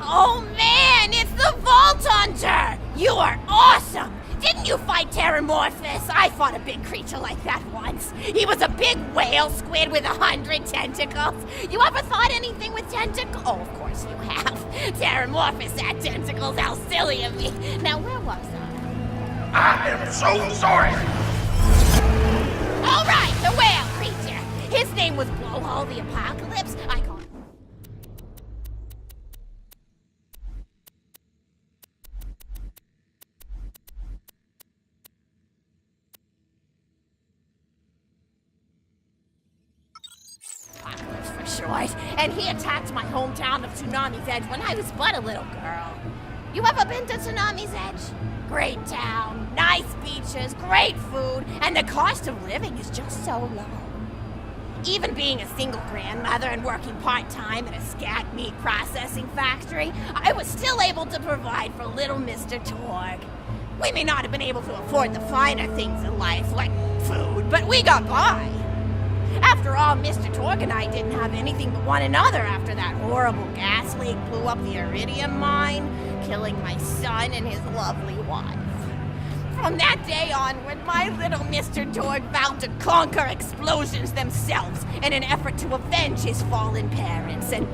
Oh man, it's the Vault Hunter! You are awesome! Didn't you fight Terramorphous? I fought a big creature like that once. He was a big whale squid with 100 tentacles. You ever thought anything with tentacles? Oh, of course you have. Terramorphous had tentacles, how silly of me. Now, where was I? I am so sorry. All right, the whale creature. His name was Blowhole the Apocalypse. I call him. Apocalypse for short, and he attacked my hometown of Tsunami's Edge when I was but a little girl. You ever been to Tsunami's Edge? Great town, nice beaches, great food, and the cost of living is just so low. Even being a single grandmother and working part-time at a scat meat processing factory, I was still able to provide for little Mr. Torg. We may not have been able to afford the finer things in life, like food, but we got by. After all, Mr. Torg and I didn't have anything but one another after that horrible gas leak blew up the iridium mine, killing my son and his lovely wife. From that day onward, my little Mr. Torg vowed to conquer explosions themselves in an effort to avenge his fallen parents, and...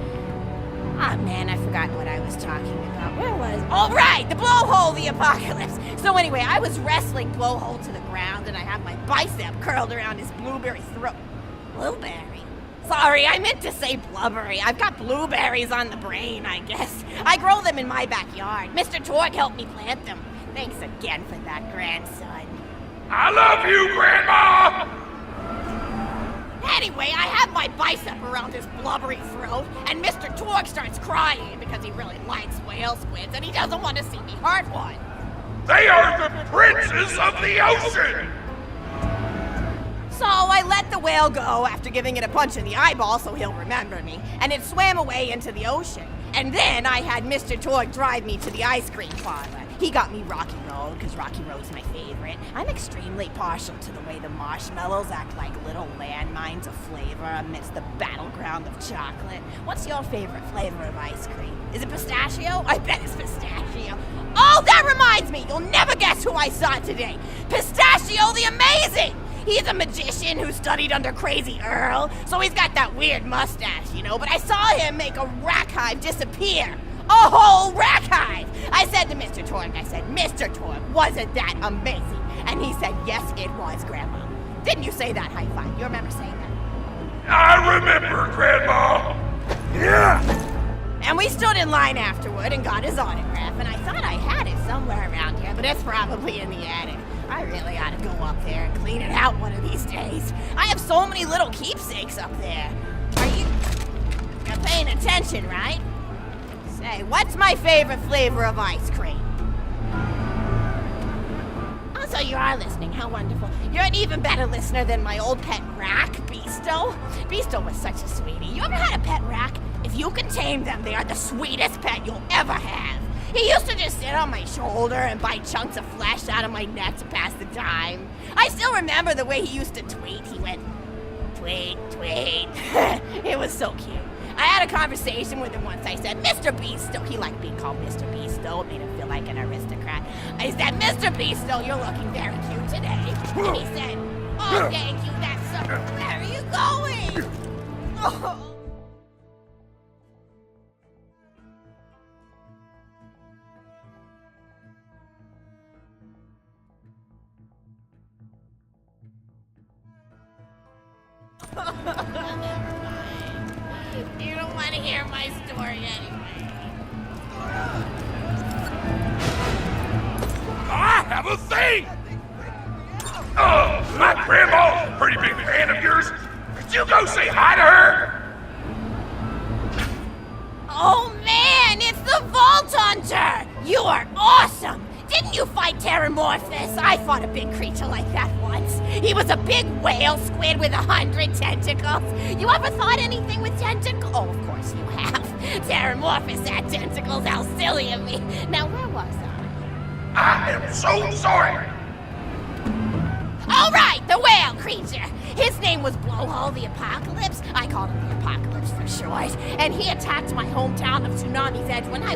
Ah, man, I forgot what I was talking about. Where was... Oh, right! The Blowhole the Apocalypse! So anyway, I was wrestling Blowhole to the ground, and I had my bicep curled around his blueberry throat. Blueberry? Sorry, I meant to say blubbery. I've got blueberries on the brain, I guess. I grow them in my backyard. Mr. Torg helped me plant them. Thanks again for that, grandson. I love you, Grandma! Anyway, I have my bicep around his blubbery throat, and Mr. Torg starts crying because he really likes whale squids, and he doesn't want to see me hurt one. They are the princes of the ocean! So I let the whale go after giving it a punch in the eyeball so he'll remember me, and it swam away into the ocean. And then I had Mr. Torg drive me to the ice cream parlor. He got me Rocky Road, because Rocky Road's my favorite. I'm extremely partial to the way the marshmallows act like little landmines of flavor amidst the battleground of chocolate. What's your favorite flavor of ice cream? Is it pistachio? I bet it's pistachio. Oh, that reminds me! You'll never guess who I saw today! Pistachio the Amazing! He's a magician who studied under Crazy Earl, so he's got that weird mustache, you know, but I saw him make a rack hive disappear. A whole rack hive! I said to Mr. Torg, Mr. Torg, wasn't that amazing? And he said, yes, it was, Grandma. Didn't you say that high five? You remember saying that? I remember, Grandma! Yeah! And we stood in line afterward and got his autograph, and I thought I had it somewhere around here, but it's probably in the attic. I really ought to go up there and clean it out one of these days. I have so many little keepsakes up there. You're paying attention, right? Say, what's my favorite flavor of ice cream? Oh, so you are listening, how wonderful. You're an even better listener than my old pet rack, Beasto. Beasto was such a sweetie. You ever had a pet rack? If you can tame them, they are the sweetest pet you'll ever have. He used to just sit on my shoulder and bite chunks of flesh out of my neck to pass the time. I still remember the way he used to tweet. He went, tweet, tweet. It was so cute. I had a conversation with him once. I said, Mr. Beasto. He liked being called Mr. Beasto. It made him feel like an aristocrat. I said, Mr. Beasto, you're looking very cute today. And he said, oh, thank you. That's so... Where are you going? Oh. Never mind. You don't want to hear my story anyway. I have a thing! My grandma's a pretty big fan of yours. Could you go say hi to her? Oh man, it's the Vault Hunter! You are awesome! Didn't you fight Terramorphous? I fought a big creature like that once. He was a big whale squid with 100 tentacles. You ever thought anything with tentacles? Oh, of course you have. Terramorphous had tentacles, how silly of me. Now, where was I? I am so sorry. All right, the whale creature. His name was Blowhole the Apocalypse. I called him the Apocalypse for short. And he attacked my hometown of Tsunami's Edge when I